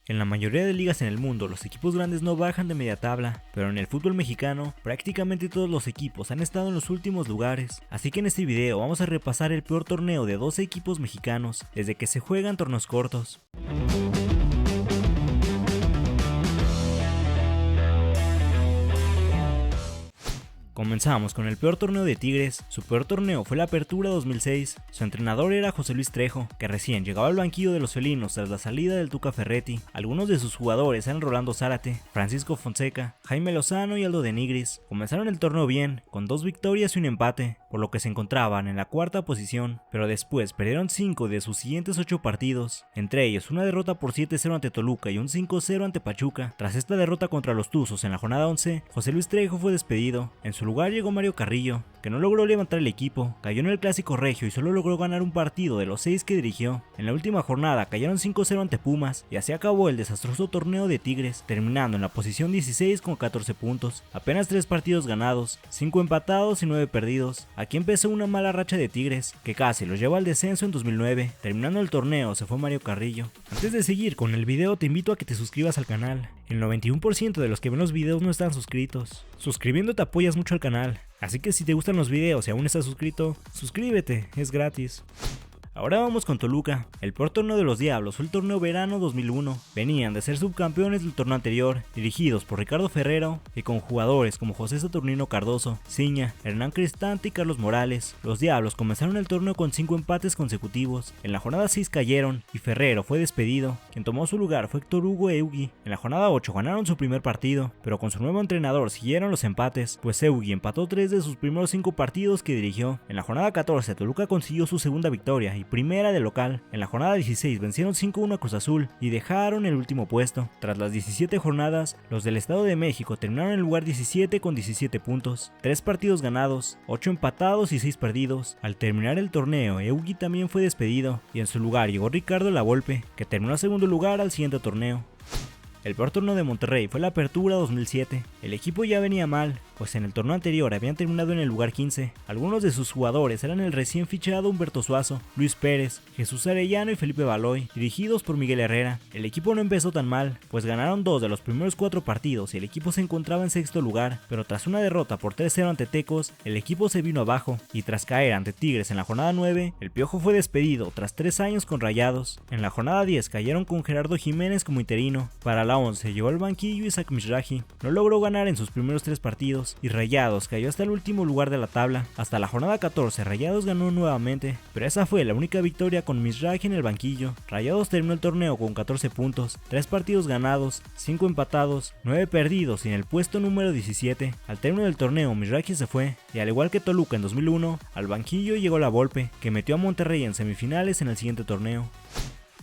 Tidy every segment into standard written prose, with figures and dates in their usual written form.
En la mayoría de ligas en el mundo, los equipos grandes no bajan de media tabla, pero en el fútbol mexicano, prácticamente todos los equipos han estado en los últimos lugares. Así que en este video vamos a repasar el peor torneo de 12 equipos mexicanos, desde que se juegan torneos cortos. Comenzamos con el peor torneo de Tigres. Su peor torneo fue la Apertura 2006. Su entrenador era José Luis Trejo, que recién llegaba al banquillo de los felinos tras la salida del Tuca Ferretti. Algunos de sus jugadores eran Rolando Zárate, Francisco Fonseca, Jaime Lozano y Aldo de Nigris. Comenzaron el torneo bien, con 2 victorias y un empate, por lo que se encontraban en la cuarta posición, pero después perdieron 5 de sus siguientes 8 partidos, entre ellos una derrota por 7-0 ante Toluca y un 5-0 ante Pachuca. Tras esta derrota contra los Tuzos en la jornada 11, José Luis Trejo fue despedido. En su lugar llegó Mario Carrillo, que no logró levantar el equipo, cayó en el Clásico Regio y solo logró ganar un partido de los 6 que dirigió. En la última jornada cayeron 5-0 ante Pumas y así acabó el desastroso torneo de Tigres, terminando en la posición 16 con 14 puntos, apenas 3 partidos ganados, 5 empatados y 9 perdidos. Aquí empezó una mala racha de Tigres, que casi los lleva al descenso en 2009, terminando el torneo se fue Mario Carrillo. Antes de seguir con el video te invito a que te suscribas al canal. El 91% de los que ven los videos no están suscritos. Suscribiéndote apoyas mucho al canal, así que si te gustan los videos y aún no estás suscrito, suscríbete, es gratis. Ahora vamos con Toluca. El peor torneo de los Diablos fue el torneo verano 2001. Venían de ser subcampeones del torneo anterior, dirigidos por Ricardo Ferrero y con jugadores como José Saturnino Cardoso, Ciña, Hernán Cristante y Carlos Morales. Los Diablos comenzaron el torneo con 5 empates consecutivos. En la jornada 6 cayeron y Ferrero fue despedido. Quien tomó su lugar fue Héctor Hugo Eugui. En la jornada 8 ganaron su primer partido, pero con su nuevo entrenador siguieron los empates, pues Eugui empató 3 de sus primeros 5 partidos que dirigió. En la jornada 14 Toluca consiguió su segunda victoria y primera de local. En la jornada 16 vencieron 5-1 a Cruz Azul y dejaron el último puesto. Tras las 17 jornadas, los del Estado de México terminaron en el lugar 17 con 17 puntos, 3 partidos ganados, 8 empatados y 6 perdidos. Al terminar el torneo, Eugui también fue despedido y en su lugar llegó Ricardo Lavolpe, que terminó en segundo lugar al siguiente torneo. El peor torneo de Monterrey fue la Apertura 2007. El equipo ya venía mal, pues en el torneo anterior habían terminado en el lugar 15. Algunos de sus jugadores eran el recién fichado Humberto Suazo, Luis Pérez, Jesús Arellano y Felipe Baloy, dirigidos por Miguel Herrera. El equipo no empezó tan mal, pues ganaron 2 de los primeros 4 partidos y el equipo se encontraba en sexto lugar, pero tras una derrota por 3-0 ante Tecos, el equipo se vino abajo y tras caer ante Tigres en la jornada 9, el Piojo fue despedido tras 3 años con Rayados. En la jornada 10 cayeron con Gerardo Jiménez como interino. Para la 11 llegó al banquillo Isaac Mizrahi, no logró ganar en sus primeros 3 partidos y Rayados cayó hasta el último lugar de la tabla. Hasta la jornada 14 Rayados ganó nuevamente, pero esa fue la única victoria con Mizrahi en el banquillo. Rayados terminó el torneo con 14 puntos, 3 partidos ganados, 5 empatados, 9 perdidos y en el puesto número 17. Al término del torneo Mizrahi se fue y al igual que Toluca en 2001, al banquillo llegó Lavolpe, que metió a Monterrey en semifinales en el siguiente torneo.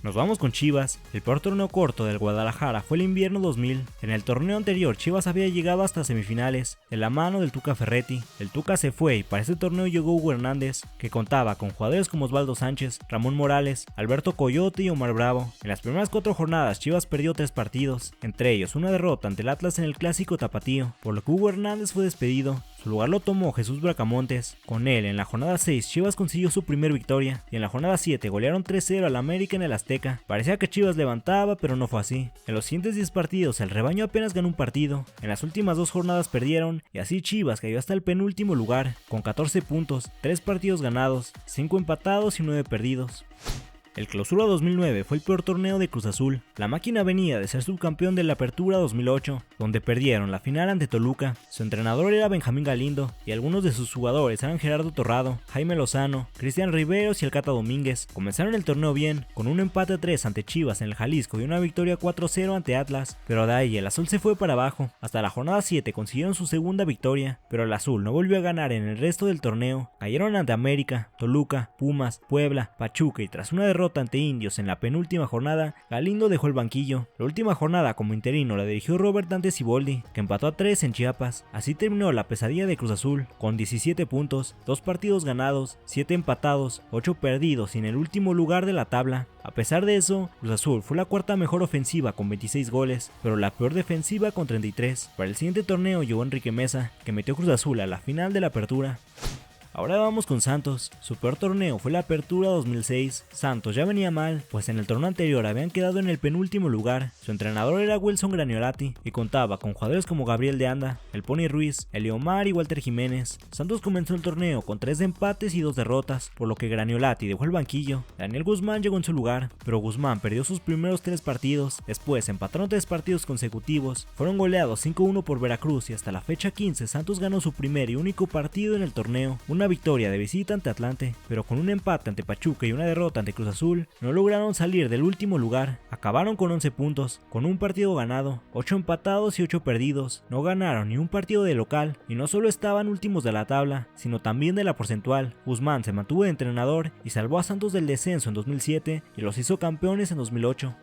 Nos vamos con Chivas. El peor torneo corto del Guadalajara fue el invierno 2000. En el torneo anterior Chivas había llegado hasta semifinales, de la mano del Tuca Ferretti. El Tuca se fue y para este torneo llegó Hugo Hernández, que contaba con jugadores como Osvaldo Sánchez, Ramón Morales, Alberto Coyote y Omar Bravo. En las primeras 4 jornadas Chivas perdió 3 partidos, entre ellos una derrota ante el Atlas en el Clásico Tapatío, por lo que Hugo Hernández fue despedido. Su lugar lo tomó Jesús Bracamontes. Con él, en la jornada 6, Chivas consiguió su primer victoria, y en la jornada 7 golearon 3-0 al América en el Azteca. Parecía que Chivas levantaba, pero no fue así. En los siguientes 10 partidos, el rebaño apenas ganó un partido. En las últimas 2 jornadas perdieron, y así Chivas cayó hasta el penúltimo lugar, con 14 puntos, 3 partidos ganados, 5 empatados y 9 perdidos. El Clausura 2009 fue el peor torneo de Cruz Azul. La máquina venía de ser subcampeón de la Apertura 2008, donde perdieron la final ante Toluca. Su entrenador era Benjamín Galindo, y algunos de sus jugadores eran Gerardo Torrado, Jaime Lozano, Cristian Riveros y el Cata Domínguez. Comenzaron el torneo bien, con un empate a 3 ante Chivas en el Jalisco y una victoria 4-0 ante Atlas, pero de ahí el azul se fue para abajo. Hasta la jornada 7 consiguieron su segunda victoria, pero el azul no volvió a ganar en el resto del torneo. Cayeron ante América, Toluca, Pumas, Puebla, Pachuca y tras una derrota ante Indios en la penúltima jornada, Galindo dejó el banquillo. La última jornada como interino la dirigió Robert Dante Siboldi, que empató a 3 en Chiapas. Así terminó la pesadilla de Cruz Azul, con 17 puntos, 2 partidos ganados, 7 empatados, 8 perdidos y en el último lugar de la tabla. A pesar de eso, Cruz Azul fue la cuarta mejor ofensiva con 26 goles, pero la peor defensiva con 33. Para el siguiente torneo llegó Enrique Mesa, que metió Cruz Azul a la final de la Apertura. Ahora vamos con Santos. Su peor torneo fue la Apertura 2006. Santos ya venía mal, pues en el torneo anterior habían quedado en el penúltimo lugar. Su entrenador era Wilson Graniolati y contaba con jugadores como Gabriel de Anda, el Pony Ruiz, Eliomar y Walter Jiménez. Santos comenzó el torneo con 3 empates y 2 derrotas, por lo que Graniolati dejó el banquillo. Daniel Guzmán llegó en su lugar, pero Guzmán perdió sus primeros 3 partidos. Después empataron 3 partidos consecutivos, fueron goleados 5-1 por Veracruz y hasta la fecha 15 Santos ganó su primer y único partido en el torneo, una victoria de visita ante Atlante, pero con un empate ante Pachuca y una derrota ante Cruz Azul, no lograron salir del último lugar. Acabaron con 11 puntos, con un partido ganado, 8 empatados y 8 perdidos. No ganaron ni un partido de local, y no solo estaban últimos de la tabla, sino también de la porcentual. Guzmán se mantuvo de entrenador y salvó a Santos del descenso en 2007 y los hizo campeones en 2008.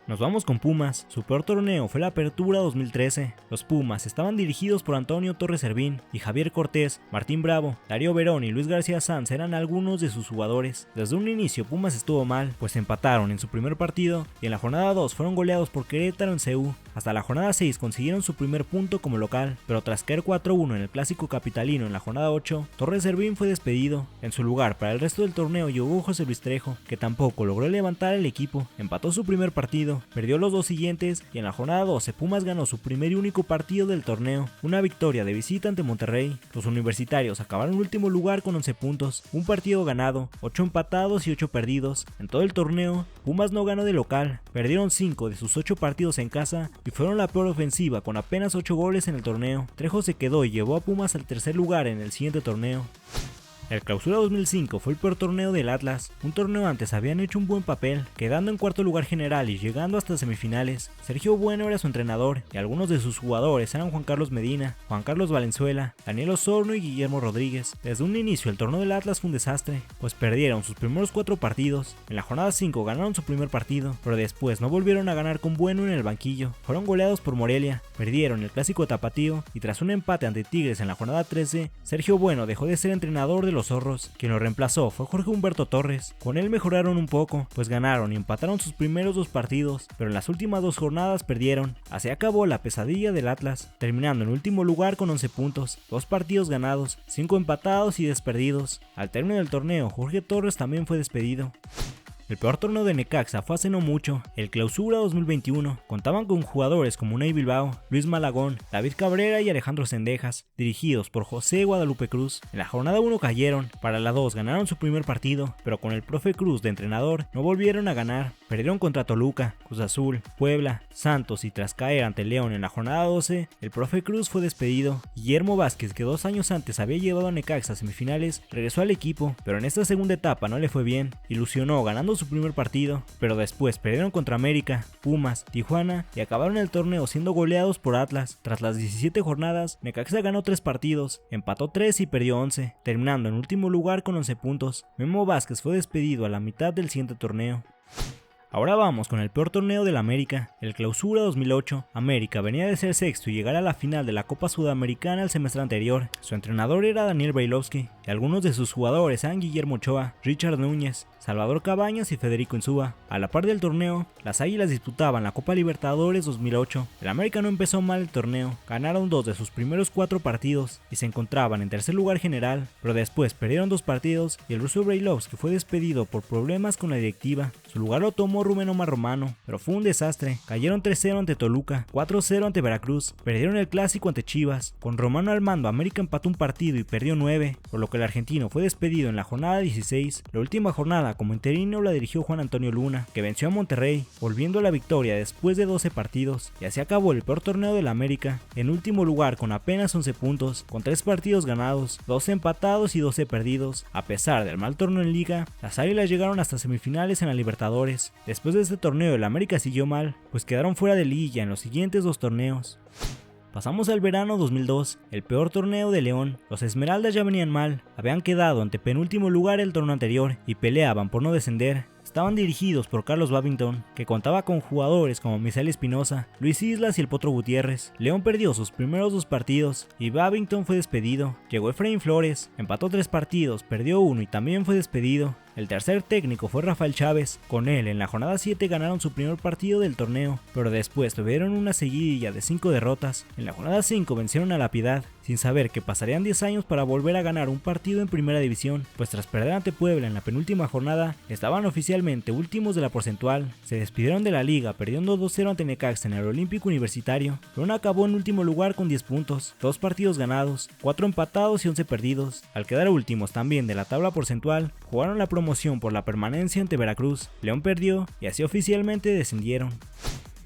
Nos vamos con Pumas. Su peor torneo fue la Apertura 2013. Los Pumas estaban dirigidos por Antonio Torres Servín y Javier Cortés. Martín Bravo, Darío Verón y Luis García Sanz eran algunos de sus jugadores. Desde un inicio Pumas estuvo mal, pues empataron en su primer partido y en la jornada 2 fueron goleados por Querétaro en CU. Hasta la jornada 6 consiguieron su primer punto como local, pero tras caer 4-1 en el clásico capitalino en la jornada 8, Torres Servín fue despedido. En su lugar para el resto del torneo llegó José Luis Trejo, que tampoco logró levantar el equipo. Empató su primer partido, perdió los 2 siguientes y en la jornada 12 Pumas ganó su primer y único partido del torneo, una victoria de visita ante Monterrey. Los universitarios acabaron en último lugar con 11 puntos, un partido ganado, 8 empatados y 8 perdidos. En todo el torneo, Pumas no ganó de local, perdieron 5 de sus 8 partidos en casa y fueron la peor ofensiva con apenas 8 goles en el torneo. Trejo se quedó y llevó a Pumas al tercer lugar en el siguiente torneo. El Clausura 2005 fue el peor torneo del Atlas. Un torneo antes habían hecho un buen papel, quedando en cuarto lugar general y llegando hasta semifinales. Sergio Bueno era su entrenador y algunos de sus jugadores eran Juan Carlos Medina, Juan Carlos Valenzuela, Daniel Osorno y Guillermo Rodríguez. Desde un inicio el torneo del Atlas fue un desastre, pues perdieron sus primeros 4 partidos. En la jornada 5 ganaron su primer partido, pero después no volvieron a ganar con Bueno en el banquillo. Fueron goleados por Morelia, perdieron el clásico tapatío y tras un empate ante Tigres en la jornada 13, Sergio Bueno dejó de ser entrenador de los Zorros. Quien lo reemplazó fue Jorge Humberto Torres. Con él mejoraron un poco, pues ganaron y empataron sus primeros 2 partidos, pero en las últimas 2 jornadas perdieron. Así acabó la pesadilla del Atlas, terminando en último lugar con 11 puntos, 2 partidos ganados, 5 empatados y 10 perdidos. Al término del torneo, Jorge Torres también fue despedido. El peor torneo de Necaxa fue hace no mucho, el Clausura 2021. Contaban con jugadores como Unai Bilbao, Luis Malagón, David Cabrera y Alejandro Cendejas, dirigidos por José Guadalupe Cruz. En la jornada 1 cayeron, para la 2 ganaron su primer partido, pero con el profe Cruz de entrenador no volvieron a ganar. Perdieron contra Toluca, Cruz Azul, Puebla, Santos y tras caer ante León en la jornada 12, el profe Cruz fue despedido. Guillermo Vázquez, que 2 años antes había llevado a Necaxa a semifinales, regresó al equipo, pero en esta segunda etapa no le fue bien. Ilusionó ganando su primer partido, pero después perdieron contra América, Pumas, Tijuana y acabaron el torneo siendo goleados por Atlas. Tras las 17 jornadas, Necaxa ganó 3 partidos, empató 3 y perdió 11, terminando en último lugar con 11 puntos. Memo Vázquez fue despedido a la mitad del siguiente torneo. Ahora vamos con el peor torneo del América, el Clausura 2008. América venía de ser sexto y llegar a la final de la Copa Sudamericana el semestre anterior. Su entrenador era Daniel Brailovsky y algunos de sus jugadores eran Guillermo Ochoa, Richard Núñez, Salvador Cabañas y Federico Insúa. A la par del torneo, las Águilas disputaban la Copa Libertadores 2008. El América no empezó mal el torneo, ganaron 2 de sus primeros 4 partidos y se encontraban en tercer lugar general, pero después perdieron 2 partidos y el ruso Brailovsky fue despedido por problemas con la directiva. Su lugar lo tomó Rubén Omar Romano, pero fue un desastre. Cayeron 3-0 ante Toluca, 4-0 ante Veracruz, perdieron el clásico ante Chivas. Con Romano al mando, América empató un partido y perdió 9, por lo que el argentino fue despedido en la jornada 16. La última jornada como interino la dirigió Juan Antonio Luna, que venció a Monterrey, volviendo a la victoria después de 12 partidos, y así acabó el peor torneo de la América, en último lugar con apenas 11 puntos, con 3 partidos ganados, 12 empatados y 12 perdidos. A pesar del mal torneo en liga, las Águilas llegaron hasta semifinales en la Libertadores. Después de este torneo el América siguió mal, pues quedaron fuera de liguilla en los siguientes 2 torneos. Pasamos al verano 2002, el peor torneo de León. Los Esmeraldas ya venían mal, habían quedado ante penúltimo lugar el torneo anterior y peleaban por no descender. Estaban dirigidos por Carlos Babington, que contaba con jugadores como Misael Espinosa, Luis Islas y el Potro Gutiérrez. León perdió sus primeros 2 partidos y Babington fue despedido. Llegó Efraín Flores, empató 3 partidos, perdió 1 y también fue despedido. El tercer técnico fue Rafael Chávez. Con él en la jornada 7 ganaron su primer partido del torneo, pero después tuvieron una seguidilla de 5 derrotas. En la jornada 5 vencieron a La Piedad, sin saber que pasarían 10 años para volver a ganar un partido en primera división, pues tras perder ante Puebla en la penúltima jornada, estaban oficialmente últimos de la porcentual. Se despidieron de la liga perdiendo 2-0 ante Necaxa en el Olímpico Universitario. León acabó en último lugar con 10 puntos, 2 partidos ganados, 4 empatados y 11 perdidos. Al quedar últimos también de la tabla porcentual, jugaron la promoción por la permanencia ante Veracruz. León perdió y así oficialmente descendieron.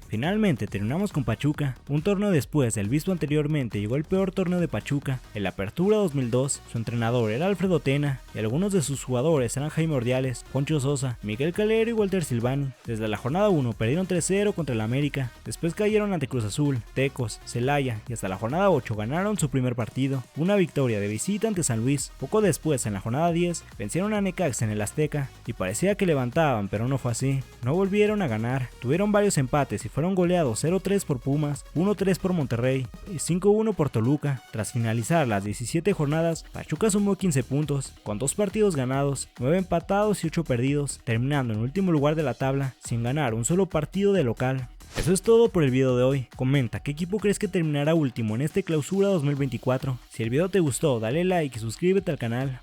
Finalmente terminamos con Pachuca. Un torneo después del visto anteriormente llegó el peor torneo de Pachuca. En la Apertura 2002, su entrenador era Alfredo Tena y algunos de sus jugadores eran Jaime Ordiales, Poncho Sosa, Miguel Calero y Walter Silvani. Desde la jornada 1 perdieron 3-0 contra el América, después cayeron ante Cruz Azul, Tecos, Celaya y hasta la jornada 8 ganaron su primer partido, una victoria de visita ante San Luis. Poco después, en la jornada 10, vencieron a Necaxa en el Azteca y parecía que levantaban, pero no fue así. No volvieron a ganar, tuvieron varios empates y fueron goleados 0-3 por Pumas, 1-3 por Monterrey y 5-1 por Toluca. Tras finalizar las 17 jornadas, Pachuca sumó 15 puntos, con 2 partidos ganados, 9 empatados y 8 perdidos, terminando en último lugar de la tabla, sin ganar un solo partido de local. Eso es todo por el video de hoy. Comenta qué equipo crees que terminará último en este clausura 2024. Si el video te gustó, dale like y suscríbete al canal.